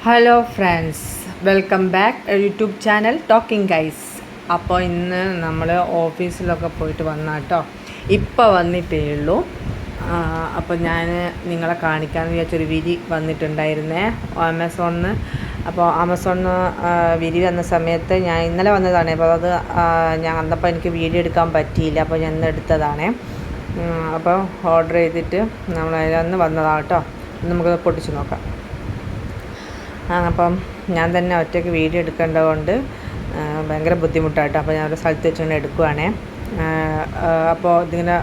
Hello friends, welcome back YouTube channel talking guys. അപ്പോൾ ഇന്ന് നമ്മൾ ഓഫീസിലൊക്കെ പോയിട്ട് വന്നാട്ടോ, ഇപ്പോൾ വന്നിട്ടേ ഉള്ളൂ. അപ്പോൾ ഞാൻ നിങ്ങളെ കാണിക്കാമെന്ന് വിചാരിച്ചൊരു വിരി വന്നിട്ടുണ്ടായിരുന്നേ ആമസോണിൽ. അപ്പോൾ ആമസോണിൽ വിരി വന്ന സമയത്ത് ഞാൻ ഇന്നലെ വന്നതാണ്. അപ്പോൾ അത് ഞാൻ വന്നപ്പോൾ എനിക്ക് വീഡിയോ എടുക്കാൻ പറ്റിയില്ല, അപ്പോൾ ഞാൻ ഇന്ന് എടുത്തതാണേ. അപ്പോൾ ഓർഡർ ചെയ്തിട്ട് നമ്മൾ അതിലൊന്ന് വന്നതാണ് കേട്ടോ. നമുക്ക് പൊട്ടിച്ച് നോക്കാം. അപ്പം ഞാൻ തന്നെ ഒറ്റയ്ക്ക് വീഡിയോ എടുക്കേണ്ടതുകൊണ്ട് ഭയങ്കര ബുദ്ധിമുട്ടാട്ടോ. അപ്പോൾ ഞാൻ ഒരു സ്ഥലത്ത് വെച്ചുകൊണ്ട് എടുക്കുവാണേ. അപ്പോൾ ഇതിങ്ങനെ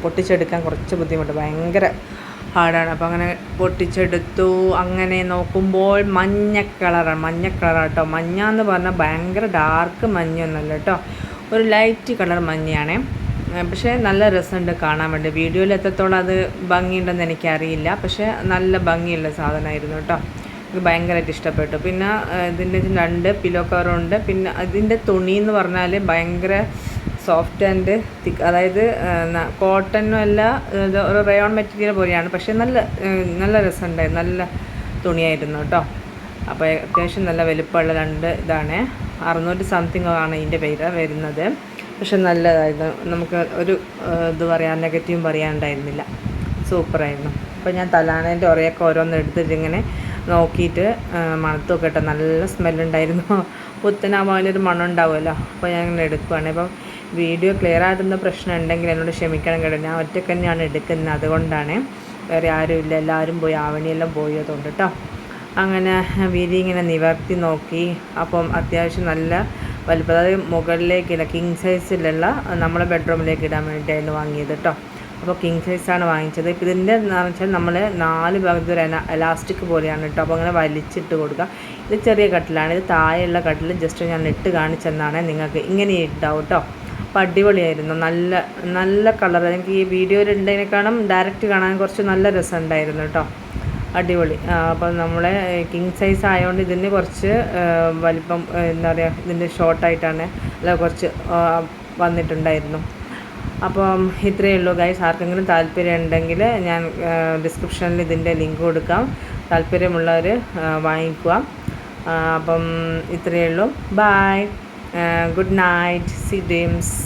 പൊട്ടിച്ചെടുക്കാൻ കുറച്ച് ബുദ്ധിമുട്ട്, ഭയങ്കര ഹാർഡാണ്. അപ്പോൾ അങ്ങനെ പൊട്ടിച്ചെടുത്തു. അങ്ങനെ നോക്കുമ്പോൾ മഞ്ഞ കളറാണ് കേട്ടോ. മഞ്ഞ എന്ന് പറഞ്ഞാൽ ഭയങ്കര ഡാർക്ക് മഞ്ഞൊന്നുമല്ല കേട്ടോ, ഒരു ലൈറ്റ് കളർ മഞ്ഞയാണേ. പക്ഷേ നല്ല രസമുണ്ട് കാണാൻ വേണ്ടി. വീഡിയോയിൽ എത്രത്തോളം അത് ഭംഗിയുണ്ടെന്ന് എനിക്കറിയില്ല, പക്ഷേ നല്ല ഭംഗിയുള്ള സാധനമായിരുന്നു കേട്ടോ. എനിക്ക് ഭയങ്കരമായിട്ട് ഇഷ്ടപ്പെട്ടു. പിന്നെ ഇതിൻ്റെ 2 പില്ലോ കവറുണ്ട്. പിന്നെ അതിൻ്റെ തുണി എന്ന് പറഞ്ഞാൽ ഭയങ്കര സോഫ്റ്റ് ആൻഡ് തിക്ക്, അതായത് കോട്ടനും അല്ല, ഒരു റയോൺ മെറ്റീരിയൽ പോലെയാണ്. പക്ഷേ നല്ല രസമുണ്ടായിരുന്നു, നല്ല തുണിയായിരുന്നു കേട്ടോ. അപ്പോൾ അത്യാവശ്യം നല്ല വലുപ്പമുള്ള 2 ഇതാണ്. 600 സംതിങ് ആണ് ഇതിൻ്റെ പേര് വരുന്നത്. പക്ഷെ നല്ലതായിരുന്നു, നമുക്ക് ഒരു ഇത് പറയാൻ നെഗറ്റീവും പറയാനുണ്ടായിരുന്നില്ല, സൂപ്പറായിരുന്നു. അപ്പോൾ ഞാൻ തലാണേൻ്റെ ഉറയൊക്കെ ഓരോന്ന് എടുത്തിട്ട് ഇങ്ങനെ നോക്കിയിട്ട് മണത്തൊക്കെ കേട്ടോ, നല്ല സ്മെല്ലുണ്ടായിരുന്നു. പുത്തനാവാനൊരു മണം ഉണ്ടാവുമല്ലോ. അപ്പോൾ ഞാൻ ഇങ്ങനെ എടുക്കുവാണ്. അപ്പം വീഡിയോ ക്ലിയർ ആയിട്ടുന്ന പ്രശ്നം ഉണ്ടെങ്കിൽ എന്നോട് ക്ഷമിക്കണം കേട്ടോ. ഞാൻ ഒറ്റയ്ക്ക് തന്നെയാണ് എടുക്കുന്നത്, അതുകൊണ്ടാണ്. വേറെ ആരുമില്ല, എല്ലാവരും പോയി, ആവണിയെല്ലാം പോയി, അതുകൊണ്ട് കേട്ടോ. അങ്ങനെ വിരി ഇങ്ങനെ നിവർത്തി നോക്കി. അപ്പം അത്യാവശ്യം നല്ല വലുപ്പം, അതായത് മുകളിലേക്കില്ല, കിങ് സൈസിലുള്ള നമ്മളെ ബെഡ്റൂമിലേക്ക് ഇടാൻ വേണ്ടിയിട്ടായിരുന്നു വാങ്ങിയത് കേട്ടോ. അപ്പോൾ കിങ് സൈസാണ് വാങ്ങിച്ചത്. ഇപ്പോൾ ഇതിൻ്റെ എന്ന് വെച്ചാൽ നമ്മൾ 4 ഭാഗത്ത് ഒരു എലാസ്റ്റിക് പോലെയാണ് കേട്ടോ. അപ്പോൾ അങ്ങനെ വലിച്ചിട്ട് കൊടുക്കുക. ഇത് ചെറിയ കട്ടിലാണ്, ഇത് താഴെയുള്ള കട്ടിൽ ജസ്റ്റ് ഞാൻ ഇട്ട് കാണിച്ചെന്നാണ് നിങ്ങൾക്ക്. ഇങ്ങനെ ഇട്ടാവും കേട്ടോ. അപ്പോൾ അടിപൊളിയായിരുന്നു, നല്ല കളർ. എനിക്ക് ഈ വീഡിയോയിൽ ഉണ്ടതിനേക്കാളും ഡയറക്റ്റ് കാണാൻ കുറച്ച് നല്ല രസമുണ്ടായിരുന്നു കേട്ടോ, അടിപൊളി. അപ്പോൾ നമ്മളെ കിങ് സൈസ് ആയതുകൊണ്ട് ഇതിന് കുറച്ച് വലിപ്പം, എന്താ പറയുക, ഇതിൻ്റെ ഷോർട്ടായിട്ടാണ് അല്ല കുറച്ച് വന്നിട്ടുണ്ടായിരുന്നു. അപ്പം ഇത്രയേ ഉള്ളൂ ഗൈസ്. ആർക്കെങ്കിലും താല്പര്യം ഉണ്ടെങ്കിൽ ഞാൻ ഡിസ്ക്രിപ്ഷനിൽ ഇതിൻ്റെ ലിങ്ക് കൊടുക്കാം, താല്പര്യമുള്ളവർ വാങ്ങിക്കുക. അപ്പം ഇത്രയേ ഉള്ളൂ. Bye, good night, sweet dreams.